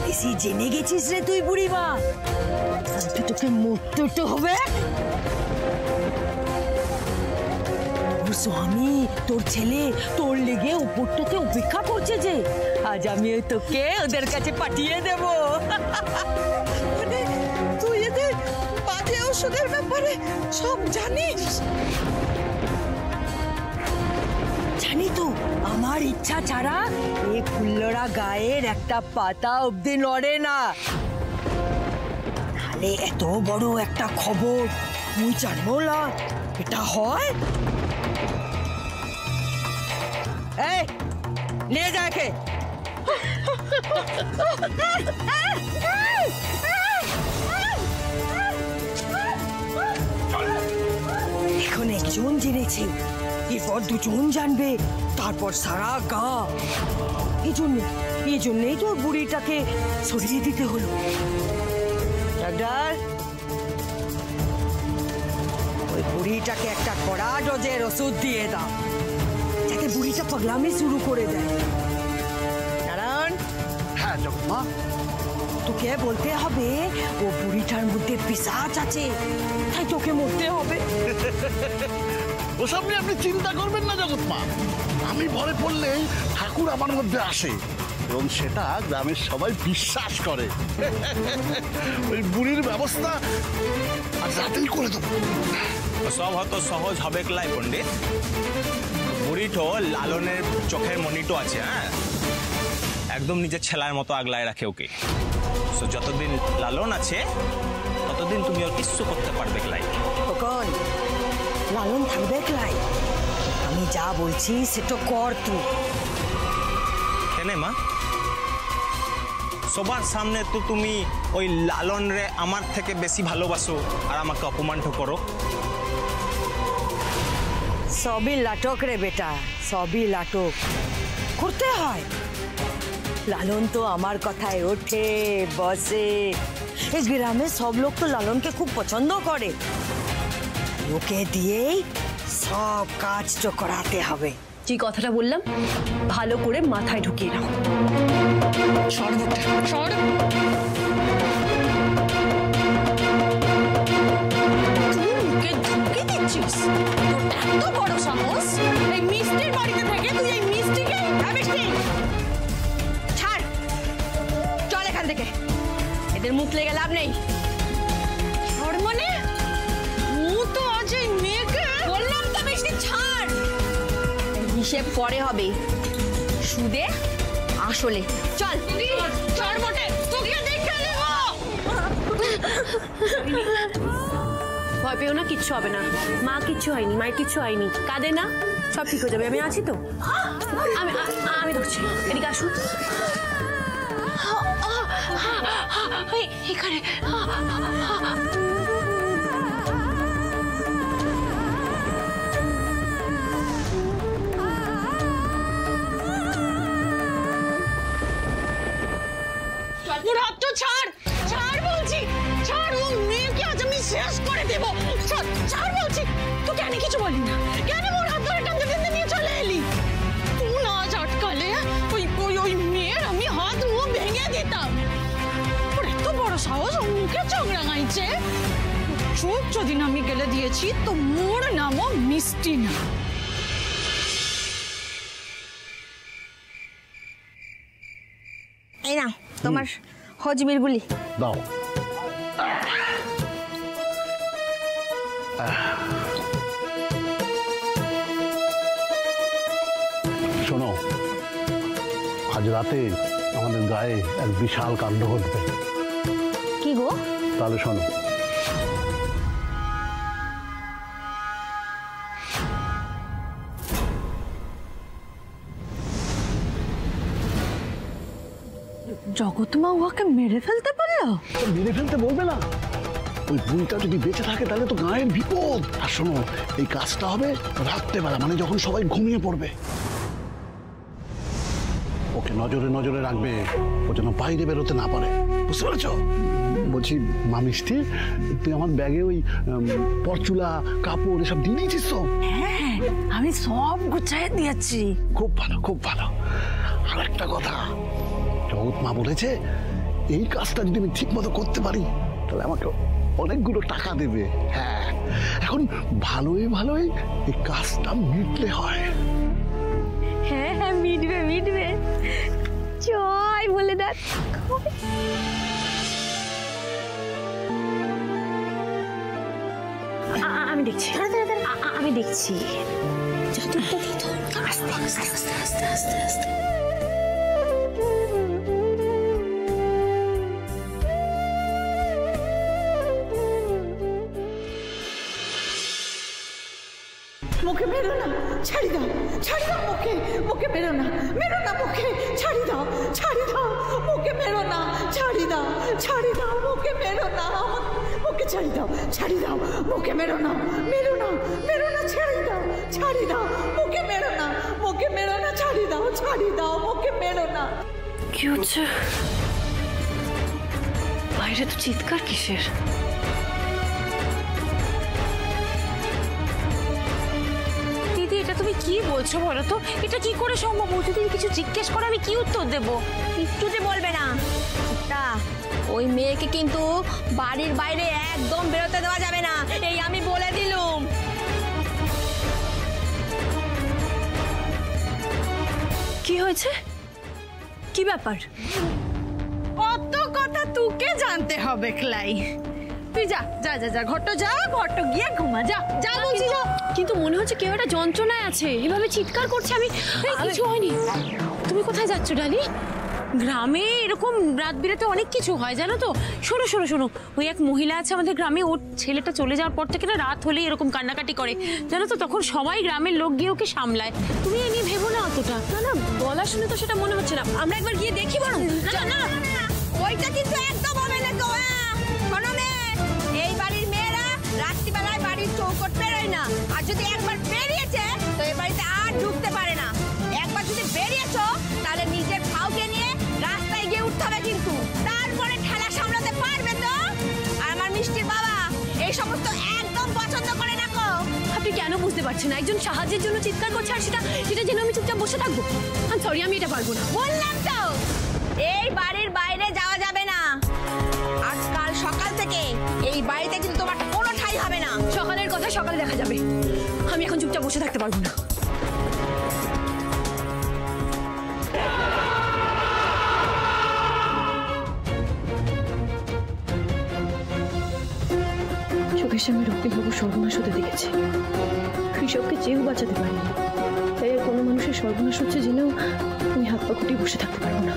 বেশি জেনে গেছিস রে তুই বুড়িমা। তোকে মরতে তো হবে। স্বামী তোর ছেলে তোর লেগে উপরটাতে অপেক্ষা করছে যে আজ আমি তোকে ওদের কাছে পাঠিয়ে দেব। তুই এদের বাজে ওষুধের ব্যাপারে সব জানিস? জানি তো, আমার ইচ্ছা ছাড়া এই ফুল্লরা গায়ের একটা পাতা অব্দি লড়ে না। তাহলে এত বড় একটা খবর মুই জানবো না, এটা হয়? এই নিয়ে যা একে। এখন একজন জেনেছে, এরপর দুজন জানবে, তারপর সারা গা। এই জন্যই তো বুড়িটাকে সরিয়ে দিতে হলো। ডাক্তার, ওই বুড়িটাকে একটা কড়া ডোজের ওষুধ দিয়ে দাও, যাতে বুড়িটা পাগলামি শুরু করে দেয়। নারায়ণ। হ্যাঁ জগৎমা। তোকে বলতে হবে ও বুড়িটার মধ্যে পিশাচ আছে, তাই তোকে মরতে হবে। ওসব নিয়ে আপনি চিন্তা করবেন না জগৎমা। আমি ভরে পড়লেই ঠাকুর আমার মধ্যে আসে এবং সেটা গ্রামের সবাই বিশ্বাস করে। ওই বুড়ির ব্যবস্থা আর রাতেই করে দেবো। সব হয়তো সহজ হবে ক্লাই পণ্ডিত। বুড়িটো লালনের চোখের মনিটো আছে, হ্যাঁ, একদম নিজের ছেলার মতো আগলায় রাখে ওকে। সো যতদিন লালন আছে ততদিন তুমি ওর কিচ্ছু করতে পারবে ক্লাই। কখন লালন থাকবে ক্লাই? আমি যা বলছি সেটা কর তুই। কেনে মা? সবার সামনে তো তুমি ওই লালন রে আমার থেকে বেশি ভালোবাসো আর আমাকে অপমান করো। সবই নাটক রে বেটা, সবই নাটক করতে হয়। লালন তো আমার কথায় ওঠে বসে। এই গ্রামে সব লোক তো লালনকে খুব পছন্দ করে। ওকে দিয়েই সব কাজ তো করাতে হবে। যে কথাটা বললাম ভালো করে মাথায় ঢুকিয়ে নাও। এত বড় সাহস এই মিষ্টির বাড়িতে থেকে তুই এই মিষ্টিকে ছাড়, চল এখান থেকে, এদের মুখ লেগে লাভ নেই। ছাড় মানে? ও তো আজ এই মেয়েকে বললাম তো মিষ্টি ছাড়। হিসেব পরে হবে, সুদে আসলে। চল ছাড় বটে, তোকে দেখে নেব। ভয় পেও না, কিচ্ছু হবে না। মা কিচ্ছু হয়নি, মায়ের কিচ্ছু হয়নি, কাঁদে না, সব ঠিক হয়ে যাবে। আমি আছি তো, আমি ধরছি। এদিকে আসুন। এখানে হাত তো ছাড়, ছাড় বলছি, ছাড়। ও মেয়েকে আজ আমি শেষ করে দেবো। ছাড় বলছি। তুই কেন কিছু বললি না? কেন ওর হাত ধরে টানতে টানতে নিয়ে চলে এলি? তুই না আজ আটকালে ওই মেয়ের আমি হাত মুখ ভেঙে দিতাম। ওর এত বড় সাহস, ও মুখে চোখ রাঙাইছে। চোখ যদি আমি গেলে দিয়েছি তো মোর নামও মিষ্টি না। এই না তোমার হজমির গুলি দাও। শোনো, আজ রাতে আমাদের গায়ে এক বিশাল কাণ্ড ঘটবে। কি গো? তাহলে শোনো। জগৎমা ওকে মেরে ফেলতে পারলো? মেরে ফেলতে বলবে না, ওই বুড়িটা যদি বেঁচে থাকে তাহলে তো গায়ের বিপদ। আর শোনো, এই কাজটা হবে রাত্রেবেলা, মানে যখন সবাই ঘুমিয়ে পড়বে। ওকে নজরে নজরে রাখবে, ও যেন বাইরে বেরোতে না পারে, বুঝতে পেরেছ? বলছি মা মিষ্টি, তুই আমার ব্যাগে ওই পরচুলা কাপড় এসব দিয়ে দিয়েছিস তো? হ্যাঁ, আমি সব গুছিয়ে দিয়েছি। খুব ভালো, খুব ভালো। আর একটা কথা, জগৎ মা বলেছে এই কাজটা যদি আমি ঠিক মতো করতে পারি তাহলে আমাকে অনেকগুলো টাকা দেবে। হ্যাঁ, এখন ভালোই ভালোই এই কাজটা মিটলে হয়। হ্যাঁ হ্যাঁ, মিটবে মিটবে, জয় বলে দেখ। আমি দেখছি, আমি দেখছি। আস্তে আস্তে আস্তে আস্তে আস্তে আস্তে। মুখে মেরো না, ছাড়ি দাও, ছাড়ি দাও, মুখে মুখে মেরো না, মেরো না মুখে, ছাড়ি দাও, ছাড়ি দাও, মুখে মেরো না, ছাড়ি দাও, ছাড়ি দাও, মুখে মেরো না, মুখে ছাড়ি দাও, ছাড়ি দাও, মুখে মেরো না, মেরো না, মেরো না, ছাড়ি দাও, ছাড়ি দাও, মুখে মেরো না, মুখে মেরো না, ছাড়ি দাও, ছাড়ি দাও, মুখে মেরো না। কি হচ্ছে বাইরে? তো চিৎকার কিসের? এটা তুমি কি বলছো বলো তো? এটা কি করে সম্ভব? ও যদি কিছু জিজ্ঞেস করে আমি কি উত্তর দেব? একটু যে বলবে না, তা ওই মেয়েকে কিন্তু বাড়ির বাইরে একদম বেরোতে দেওয়া যাবে না, এই আমি বলে দিলুম। কি হয়েছে? কি ব্যাপার? অত কথা তোকে জানতে হবে ক্লাই। তুই যা যা যা যা, ঘরটা যা, ঘরটা গিয়ে ঘুমা, যা যা বলছি যা। কিন্তু মনে হচ্ছে কেউ একটা যন্ত্রণায় আছে, এভাবে চিৎকার করছে। আমি কিছু হয়নি। তুমি কোথায় যাচ্ছ ডালি? গ্রামে এরকম রাত বিরাতে অনেক কিছু হয় জানো তো। শোনো শোনো শোনো, ওই এক মহিলা আছে আমাদের গ্রামে, ওর ছেলেটা চলে যাওয়ার পর থেকে না রাত হলেই এরকম কান্নাকাটি করে জানো তো। তখন সবাই গ্রামের লোক গিয়ে ওকে সামলায়। তুমি এ নিয়ে ভেবো না অতটা। না না, গলা শুনে তো সেটা মনে হচ্ছে না। আমরা একবার গিয়ে দেখি বরং। না না, ওইটা কিন্তু একদম হবে না তো। শোনো মেয়ে, এই বাড়ির মেয়েরা রাত্রিবেলায় বাড়ির চৌকট বেরোয় না, আর যদি একবার বেরিয়েছে তো এই বাড়িতে আর ঢুকতে পারে না। একবার যদি বেরিয়েছো তাহলে নিজের খাওকে নিয়ে রাস্তায় গিয়ে উঠতে হবে, কিন্তু তারপরে ঠেলা সামলাতে পারবে তো। আর আমার মিষ্টির বাবা এই সমস্ত একদম পছন্দ করে না গো। আপনি কেন বুঝতে পারছেন না? একজন সাহায্যের জন্য চিৎকার করছে, আর সেটা যেন আমি চুপচাপ বসে থাকবো? সরি, আমি এটা পারবো না। বললাম তো এই বাড়ির বাইরে যাওয়া যাবে না। আর কাল সকাল থেকে এই বাড়িতে কিন্তু তোমার কোনো ঠাঁই হবে না। সকালের কথা সকালে দেখা যাবে, আমি এখন চুপচাপ বসে থাকতে পারবো না। চোখের সামনে রক্তিবাবু সর্বনাশ হতে দেখেছি। কৃষককে চেয়েও বাঁচাতে পারেনি, তাই আর কোনো মানুষের সর্বনাশ হচ্ছে জেনেও আমি হাত পা গুটিয়ে বসে থাকতে পারবো না।